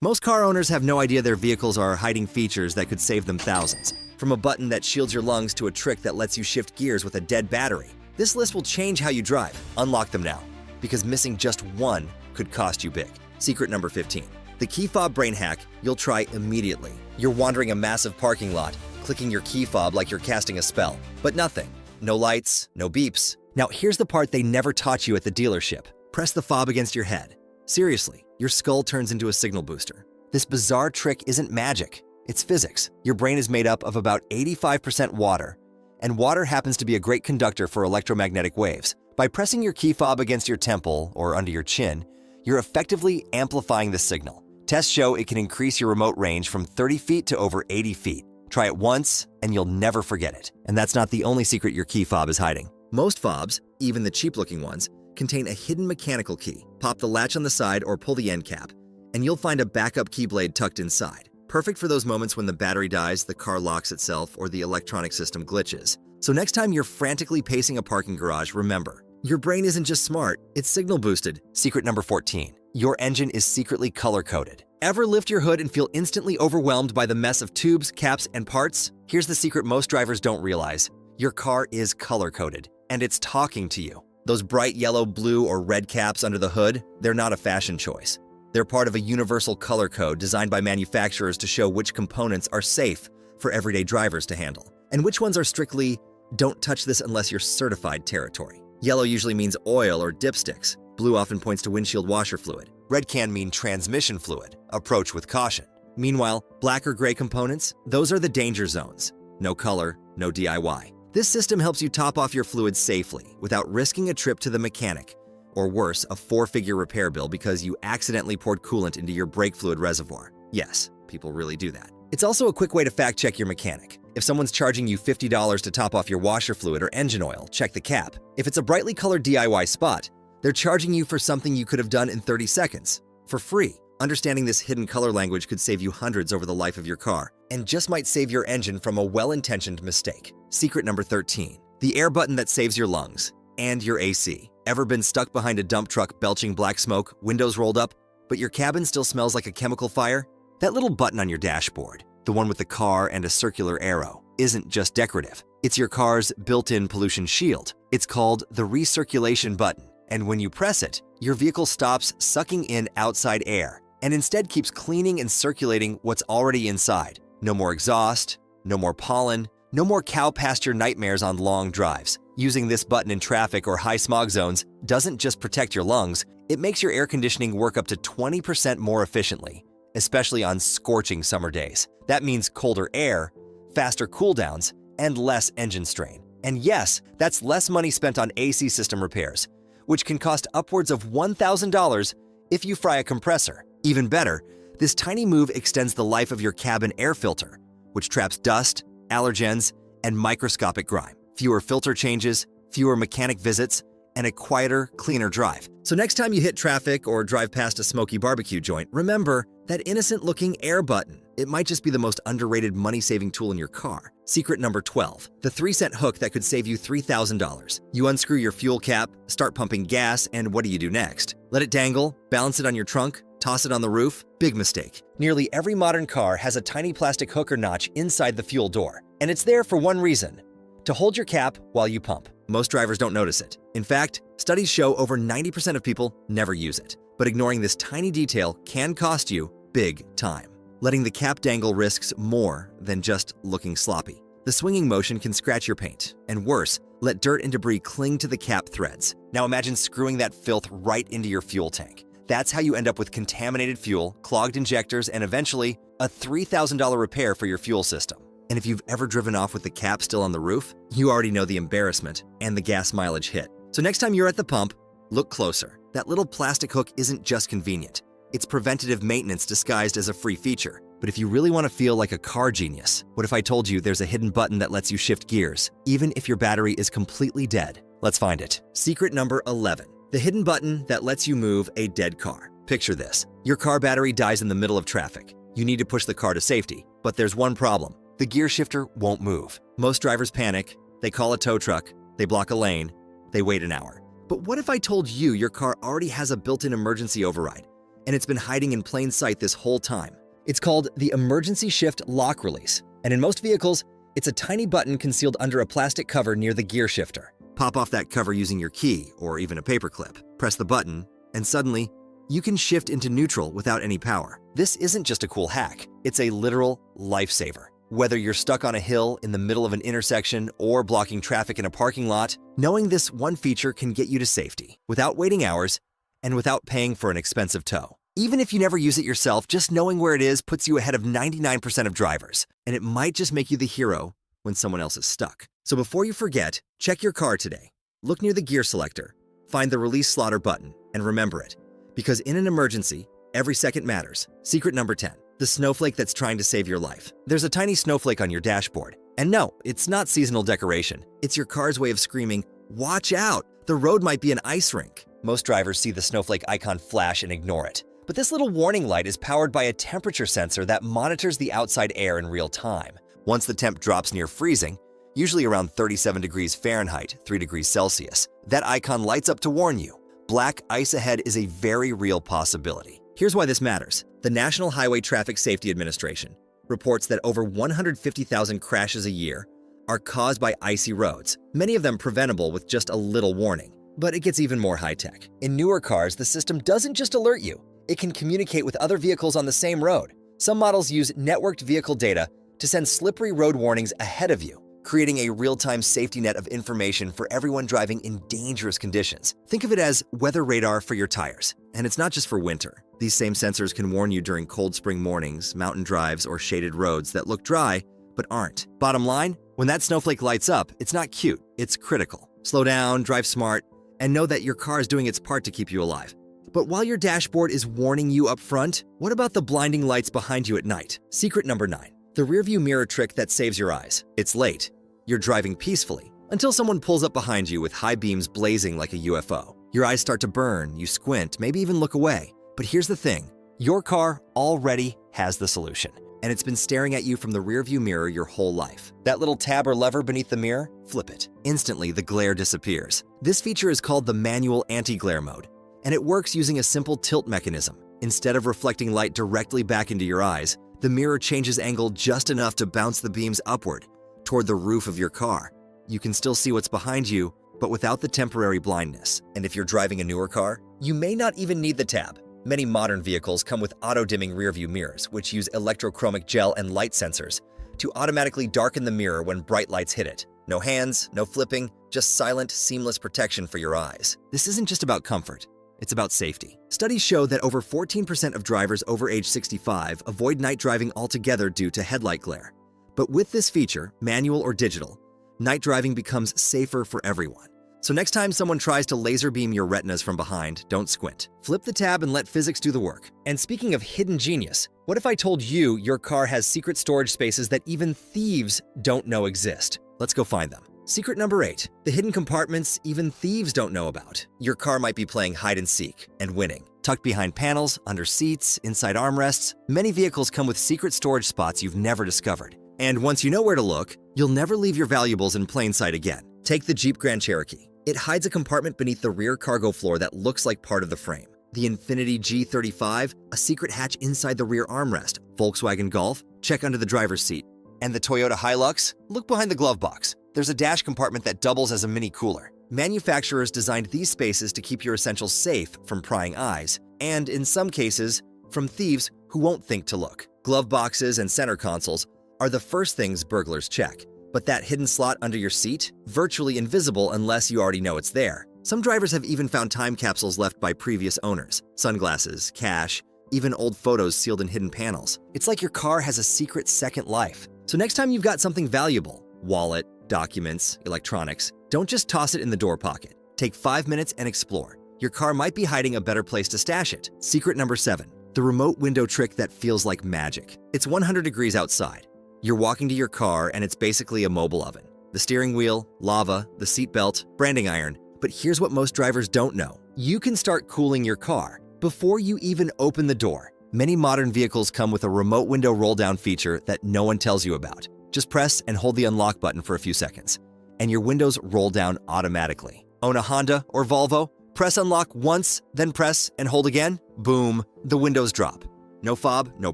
Most car owners have no idea their vehicles are hiding features that could save them thousands. From a button that shields your lungs to a trick that lets you shift gears with a dead battery. This list will change how you drive. Unlock them now, because missing just one could cost you big. Secret number 15. The key fob brain hack you'll try immediately. You're wandering a massive parking lot, clicking your key fob like you're casting a spell, but nothing. No lights, no beeps. Now here's the part they never taught you at the dealership. Press the fob against your head. Seriously, your skull turns into a signal booster. This bizarre trick isn't magic, it's physics. Your brain is made up of about 85% water, and water happens to be a great conductor for electromagnetic waves. By pressing your key fob against your temple or under your chin, you're effectively amplifying the signal. Tests show it can increase your remote range from 30 feet to over 80 feet. Try it once, and you'll never forget it. And that's not the only secret your key fob is hiding. Most fobs, even the cheap-looking ones, contain a hidden mechanical key. Pop the latch on the side or pull the end cap, and you'll find a backup keyblade tucked inside. Perfect for those moments when the battery dies, the car locks itself, or the electronic system glitches. So next time you're frantically pacing a parking garage, remember, your brain isn't just smart, it's signal boosted. Secret number 14. Your engine is secretly color-coded. Ever lift your hood and feel instantly overwhelmed by the mess of tubes, caps, and parts? Here's the secret most drivers don't realize. Your car is color-coded, and it's talking to you. Those bright yellow, blue, or red caps under the hood, they're not a fashion choice. They're part of a universal color code designed by manufacturers to show which components are safe for everyday drivers to handle, and which ones are strictly, don't touch this unless you're certified territory. Yellow usually means oil or dipsticks. Blue often points to windshield washer fluid. Red can mean transmission fluid. Approach with caution. Meanwhile, black or gray components, those are the danger zones. No color, no DIY. This system helps you top off your fluid safely without risking a trip to the mechanic, or worse, a 4-figure repair bill because you accidentally poured coolant into your brake fluid reservoir. Yes, people really do that. It's also a quick way to fact-check your mechanic. If someone's charging you $50 to top off your washer fluid or engine oil, check the cap. If it's a brightly colored DIY spot, they're charging you for something you could have done in 30 seconds, for free. Understanding this hidden color language could save you hundreds over the life of your car, and just might save your engine from a well-intentioned mistake. Secret number 13. The air button that saves your lungs and your AC. Ever been stuck behind a dump truck belching black smoke, windows rolled up, but your cabin still smells like a chemical fire? That little button on your dashboard, the one with the car and a circular arrow, isn't just decorative. It's your car's built-in pollution shield. It's called the recirculation button, and when you press it, your vehicle stops sucking in outside air and instead keeps cleaning and circulating what's already inside. No more exhaust, no more pollen, no more cow pasture nightmares on long drives. Using this button in traffic or high smog zones doesn't just protect your lungs, it makes your air conditioning work up to 20% more efficiently, especially on scorching summer days. That means colder air, faster cooldowns, and less engine strain. And yes, that's less money spent on AC system repairs, which can cost upwards of $1,000 if you fry a compressor. Even better, this tiny move extends the life of your cabin air filter, which traps dust, allergens, and microscopic grime. Fewer filter changes, fewer mechanic visits, and a quieter, cleaner drive. So next time you hit traffic or drive past a smoky barbecue joint, remember that innocent-looking air button. It might just be the most underrated money-saving tool in your car. Secret number 12. The 3-cent hook that could save you $3,000. You unscrew your fuel cap, start pumping gas, and what do you do next? Let it dangle, balance it on your trunk, toss it on the roof? Big mistake. Nearly every modern car has a tiny plastic hook or notch inside the fuel door, and it's there for one reason: to hold your cap while you pump. Most drivers don't notice it. In fact, studies show over 90% of people never use it. But ignoring this tiny detail can cost you big time. Letting the cap dangle risks more than just looking sloppy. The swinging motion can scratch your paint, and worse, let dirt and debris cling to the cap threads. Now imagine screwing that filth right into your fuel tank. That's how you end up with contaminated fuel, clogged injectors, and eventually a $3,000 repair for your fuel system. And if you've ever driven off with the cap still on the roof, you already know the embarrassment and the gas mileage hit. So next time you're at the pump, look closer. That little plastic hook isn't just convenient. It's preventative maintenance disguised as a free feature. But if you really want to feel like a car genius, what if I told you there's a hidden button that lets you shift gears, even if your battery is completely dead? Let's find it. Secret number 11. The hidden button that lets you move a dead car. Picture this. Your car battery dies in the middle of traffic. You need to push the car to safety, but there's one problem. The gear shifter won't move. Most drivers panic, they call a tow truck, they block a lane, they wait an hour. But what if I told you your car already has a built-in emergency override and it's been hiding in plain sight this whole time. It's called the emergency shift lock release, and in most vehicles, it's a tiny button concealed under a plastic cover near the gear shifter. Pop off that cover using your key or even a paperclip. Press the button, and suddenly, you can shift into neutral without any power. This isn't just a cool hack, it's a literal lifesaver. Whether you're stuck on a hill in the middle of an intersection or blocking traffic in a parking lot, knowing this one feature can get you to safety without waiting hours and without paying for an expensive tow. Even if you never use it yourself, just knowing where it is puts you ahead of 99% of drivers, and it might just make you the hero when someone else is stuck. So before you forget, check your car today. Look near the gear selector, find the release slaughter button, and remember it. Because in an emergency, every second matters. Secret number 10, the snowflake that's trying to save your life. There's a tiny snowflake on your dashboard. And no, it's not seasonal decoration. It's your car's way of screaming, "Watch out! The road might be an ice rink." Most drivers see the snowflake icon flash and ignore it. But this little warning light is powered by a temperature sensor that monitors the outside air in real time. Once the temp drops near freezing, usually around 37 degrees Fahrenheit, 3 degrees Celsius, that icon lights up to warn you. Black ice ahead is a very real possibility. Here's why this matters. The National Highway Traffic Safety Administration reports that over 150,000 crashes a year are caused by icy roads, many of them preventable with just a little warning. But it gets even more high-tech. In newer cars, the system doesn't just alert you. It can communicate with other vehicles on the same road. Some models use networked vehicle data to send slippery road warnings ahead of you, creating a real-time safety net of information for everyone driving in dangerous conditions. Think of it as weather radar for your tires. And it's not just for winter. These same sensors can warn you during cold spring mornings, mountain drives, or shaded roads that look dry but aren't. Bottom line, when that snowflake lights up, it's not cute, it's critical. Slow down, drive smart, and know that your car is doing its part to keep you alive. But while your dashboard is warning you up front, what about the blinding lights behind you at night? Secret number 9, the rearview mirror trick that saves your eyes. It's late. You're driving peacefully until someone pulls up behind you with high beams blazing like a UFO. Your eyes start to burn, you squint, maybe even look away. But here's the thing, your car already has the solution, and it's been staring at you from the rearview mirror your whole life. That little tab or lever beneath the mirror, flip it. Instantly, the glare disappears. This feature is called the manual anti-glare mode, and it works using a simple tilt mechanism. Instead of reflecting light directly back into your eyes, the mirror changes angle just enough to bounce the beams upward toward the roof of your car. You can still see what's behind you, but without the temporary blindness. And if you're driving a newer car, you may not even need the tab. Many modern vehicles come with auto-dimming rearview mirrors, which use electrochromic gel and light sensors to automatically darken the mirror when bright lights hit it. No hands, no flipping, just silent, seamless protection for your eyes. This isn't just about comfort. It's about safety. Studies show that over 14% of drivers over age 65 avoid night driving altogether due to headlight glare. But with this feature, manual or digital, night driving becomes safer for everyone. So next time someone tries to laser beam your retinas from behind, don't squint. Flip the tab and let physics do the work. And speaking of hidden genius, what if I told you your car has secret storage spaces that even thieves don't know exist? Let's go find them. Secret number 8, the hidden compartments even thieves don't know about. Your car might be playing hide and seek and winning. Tucked behind panels, under seats, inside armrests, many vehicles come with secret storage spots you've never discovered. And once you know where to look, you'll never leave your valuables in plain sight again. Take the Jeep Grand Cherokee. It hides a compartment beneath the rear cargo floor that looks like part of the frame. The Infiniti G35, a secret hatch inside the rear armrest. Volkswagen Golf, check under the driver's seat. And the Toyota Hilux, look behind the glove box. There's a dash compartment that doubles as a mini cooler. Manufacturers designed these spaces to keep your essentials safe from prying eyes, and in some cases, from thieves who won't think to look. Glove boxes and center consoles are the first things burglars check. But that hidden slot under your seat? Virtually invisible unless you already know it's there. Some drivers have even found time capsules left by previous owners. Sunglasses, cash, even old photos sealed in hidden panels. It's like your car has a secret second life. So next time you've got something valuable, wallet, documents, electronics, don't just toss it in the door pocket. Take 5 minutes and explore. Your car might be hiding a better place to stash it. Secret number 7, the remote window trick that feels like magic. It's 100 degrees outside. You're walking to your car and it's basically a mobile oven. The steering wheel, lava, the seatbelt, branding iron. But here's what most drivers don't know. You can start cooling your car before you even open the door. Many modern vehicles come with a remote window roll-down feature that no one tells you about. Just press and hold the unlock button for a few seconds, and your windows roll down automatically. Own a Honda or Volvo? Press unlock once, then press and hold again. Boom, the windows drop. No fob, no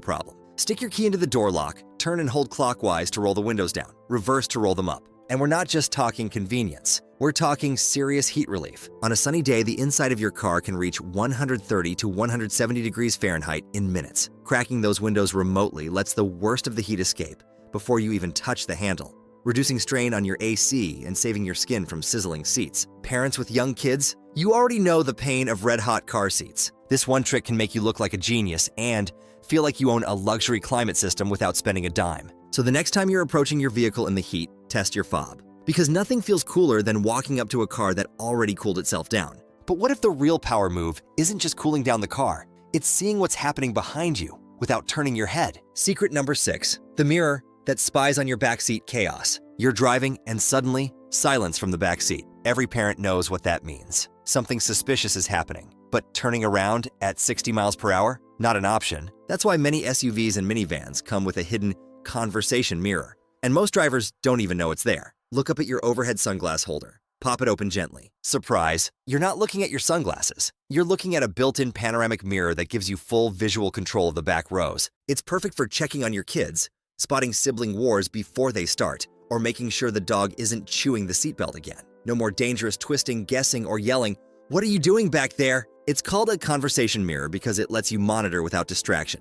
problem. Stick your key into the door lock, turn and hold clockwise to roll the windows down, reverse to roll them up. And we're not just talking convenience. We're talking serious heat relief. On a sunny day, the inside of your car can reach 130 to 170 degrees Fahrenheit in minutes. Cracking those windows remotely lets the worst of the heat escape before you even touch the handle, reducing strain on your AC and saving your skin from sizzling seats. Parents with young kids, you already know the pain of red-hot car seats. This one trick can make you look like a genius and feel like you own a luxury climate system without spending a dime. So the next time you're approaching your vehicle in the heat, test your fob. Because nothing feels cooler than walking up to a car that already cooled itself down. But what if the real power move isn't just cooling down the car? It's seeing what's happening behind you without turning your head. Secret number 6, the mirror that spies on your backseat chaos. You're driving and suddenly, silence from the backseat. Every parent knows what that means. Something suspicious is happening. But turning around at 60 miles per hour? Not an option. That's why many SUVs and minivans come with a hidden conversation mirror. And most drivers don't even know it's there. Look up at your overhead sunglass holder. Pop it open gently. Surprise! You're not looking at your sunglasses. You're looking at a built-in panoramic mirror that gives you full visual control of the back rows. It's perfect for checking on your kids, spotting sibling wars before they start, or making sure the dog isn't chewing the seatbelt again. No more dangerous twisting, guessing, or yelling, "What are you doing back there?" It's called a conversation mirror because it lets you monitor without distraction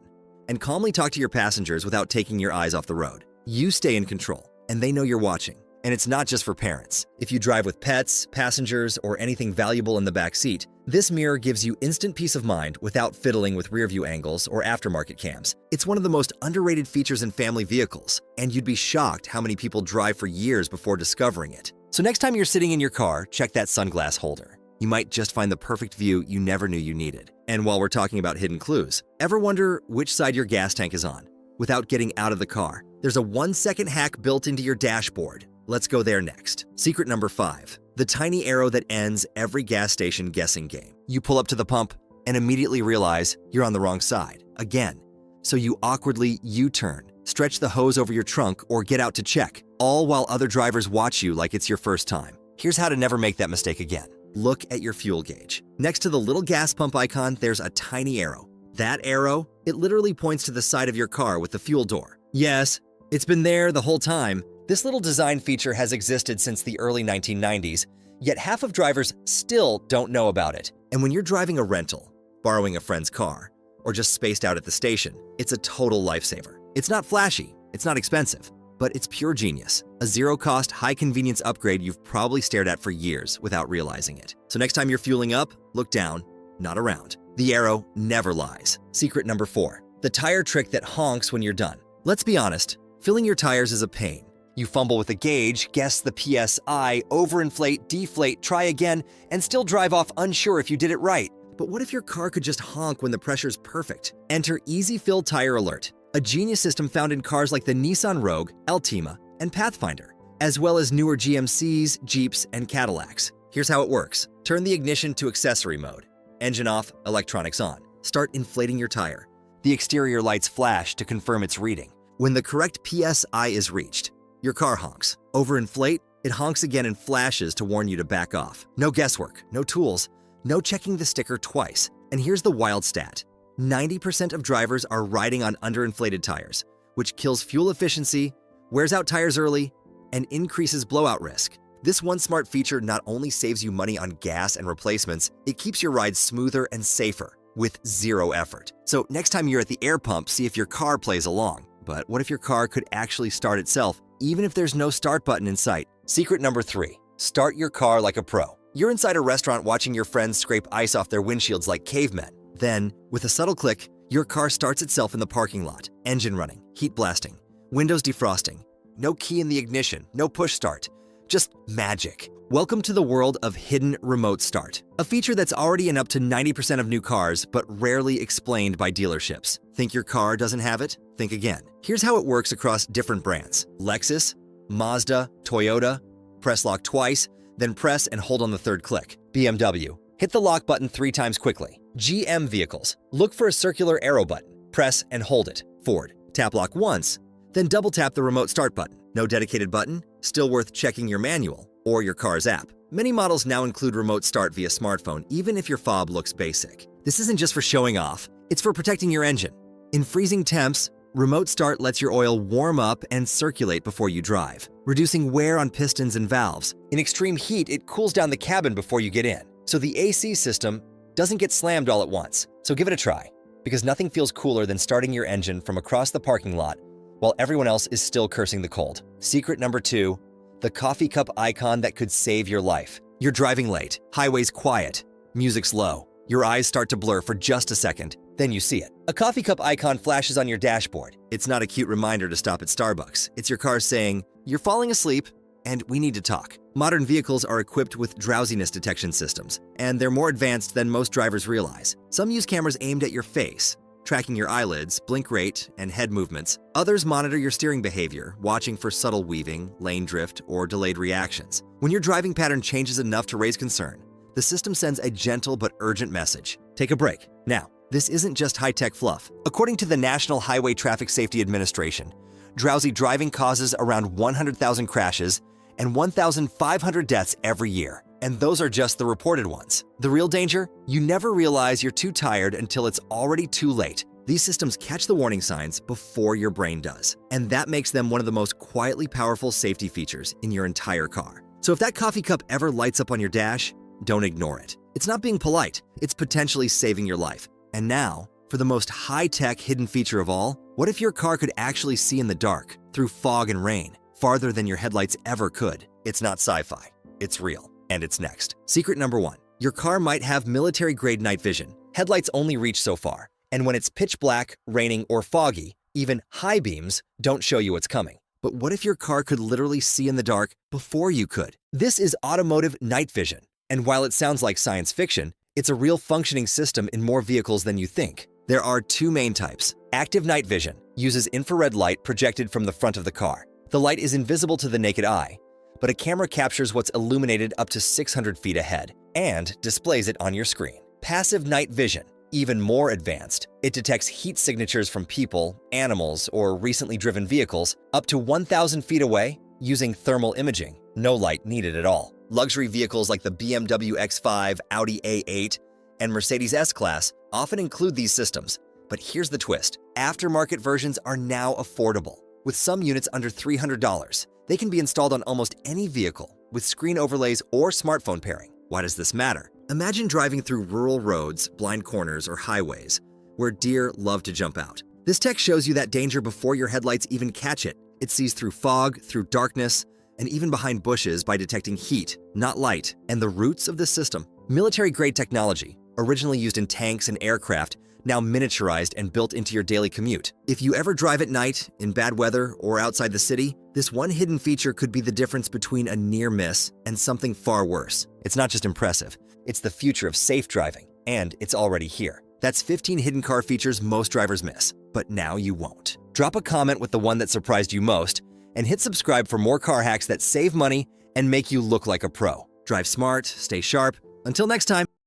and calmly talk to your passengers without taking your eyes off the road. You stay in control, and they know you're watching. And it's not just for parents. If you drive with pets, passengers, or anything valuable in the back seat, this mirror gives you instant peace of mind without fiddling with rear-view angles or aftermarket cams. It's one of the most underrated features in family vehicles, and you'd be shocked how many people drive for years before discovering it. So next time you're sitting in your car, check that sunglass holder. You might just find the perfect view you never knew you needed. And while we're talking about hidden clues, ever wonder which side your gas tank is on? Without getting out of the car, there's a 1-second hack built into your dashboard. Let's go there next. Secret number 5, the tiny arrow that ends every gas station guessing game. You pull up to the pump and immediately realize you're on the wrong side, again. So you awkwardly U-turn, stretch the hose over your trunk, or get out to check, all while other drivers watch you like it's your first time. Here's how to never make that mistake again. Look at your fuel gauge. Next to the little gas pump icon, there's a tiny arrow. That arrow, it literally points to the side of your car with the fuel door. Yes, it's been there the whole time. This little design feature has existed since the early 1990s, yet half of drivers still don't know about it. And when you're driving a rental, borrowing a friend's car, or just spaced out at the station, it's a total lifesaver. It's not flashy, it's not expensive, but it's pure genius. A zero-cost, high-convenience upgrade you've probably stared at for years without realizing it. So next time you're fueling up, look down, not around. The arrow never lies. Secret number 4, the tire trick that honks when you're done. Let's be honest, filling your tires is a pain. You fumble with the gauge, guess the PSI, overinflate, deflate, try again, and still drive off unsure if you did it right. But what if your car could just honk when the pressure's perfect? Enter Easy Fill Tire Alert, a genius system found in cars like the Nissan Rogue, Altima, and Pathfinder, as well as newer GMCs, Jeeps, and Cadillacs. Here's how it works. Turn the ignition to accessory mode. Engine off, electronics on. Start inflating your tire. The exterior lights flash to confirm its reading. When the correct PSI is reached, your car honks. Overinflate, it honks again and flashes to warn you to back off. No guesswork, no tools, no checking the sticker twice. And here's the wild stat. 90% of drivers are riding on underinflated tires, which kills fuel efficiency, wears out tires early, and increases blowout risk. This one smart feature not only saves you money on gas and replacements, it keeps your ride smoother and safer with zero effort. So next time you're at the air pump, see if your car plays along. But what if your car could actually start itself, even if there's no start button in sight? Secret number 3, start your car like a pro. You're inside a restaurant watching your friends scrape ice off their windshields like cavemen. Then, with a subtle click, your car starts itself in the parking lot. Engine running, heat blasting, windows defrosting. No key in the ignition, no push start. Just magic. Welcome to the world of hidden remote start, a feature that's already in up to 90% of new cars, but rarely explained by dealerships. Think your car doesn't have it? Think again. Here's how it works across different brands. Lexus, Mazda, Toyota. Press lock twice, then press and hold on the third click. BMW, hit the lock button 3 times quickly. GM vehicles, look for a circular arrow button. Press and hold it. Ford, tap lock once, then double tap the remote start button. No dedicated button? Still worth checking your manual or your car's app. Many models now include remote start via smartphone, even if your fob looks basic. This isn't just for showing off, it's for protecting your engine. In freezing temps, remote start lets your oil warm up and circulate before you drive, reducing wear on pistons and valves. In extreme heat, it cools down the cabin before you get in, so the AC system doesn't get slammed all at once. So give it a try, because nothing feels cooler than starting your engine from across the parking lot while everyone else is still cursing the cold. Secret number 2, the coffee cup icon that could save your life. You're driving late, highway's quiet, music's low. Your eyes start to blur for just a second, then you see it. A coffee cup icon flashes on your dashboard. It's not a cute reminder to stop at Starbucks. It's your car saying, "You're falling asleep, and we need to talk." Modern vehicles are equipped with drowsiness detection systems, and they're more advanced than most drivers realize. Some use cameras aimed at your face, tracking your eyelids, blink rate, and head movements. Others monitor your steering behavior, watching for subtle weaving, lane drift, or delayed reactions. When your driving pattern changes enough to raise concern, the system sends a gentle but urgent message. Take a break. Now, this isn't just high-tech fluff. According to the National Highway Traffic Safety Administration, drowsy driving causes around 100,000 crashes and 1,500 deaths every year. And those are just the reported ones. The real danger? You never realize you're too tired until it's already too late. These systems catch the warning signs before your brain does. And that makes them one of the most quietly powerful safety features in your entire car. So if that coffee cup ever lights up on your dash, don't ignore it. It's not being polite, it's potentially saving your life. And now, for the most high-tech hidden feature of all, what if your car could actually see in the dark, through fog and rain, farther than your headlights ever could? It's not sci-fi, it's real. And it's next. Secret number 1. Your car might have military-grade night vision. Headlights only reach so far, and when it's pitch black, raining, or foggy, even high beams don't show you what's coming. But what if your car could literally see in the dark before you could? This is automotive night vision. And while it sounds like science fiction, it's a real functioning system in more vehicles than you think. There are 2 main types. Active night vision uses infrared light projected from the front of the car. The light is invisible to the naked eye, but a camera captures what's illuminated up to 600 feet ahead and displays it on your screen. Passive night vision, even more advanced. It detects heat signatures from people, animals, or recently driven vehicles up to 1,000 feet away using thermal imaging. No light needed at all. Luxury vehicles like the BMW X5, Audi A8, and Mercedes S-Class often include these systems. But here's the twist. Aftermarket versions are now affordable, with some units under $300. They can be installed on almost any vehicle with screen overlays or smartphone pairing. Why does this matter? Imagine driving through rural roads, blind corners, or highways where deer love to jump out. This tech shows you that danger before your headlights even catch it. It sees through fog, through darkness, and even behind bushes by detecting heat, not light, and the roots of the system. Military-grade technology, originally used in tanks and aircraft, now miniaturized and built into your daily commute. If you ever drive at night, in bad weather, or outside the city, this one hidden feature could be the difference between a near miss and something far worse. It's not just impressive, it's the future of safe driving, and it's already here. That's 15 hidden car features most drivers miss, but now you won't. Drop a comment with the one that surprised you most, and hit subscribe for more car hacks that save money and make you look like a pro. Drive smart, stay sharp. Until next time.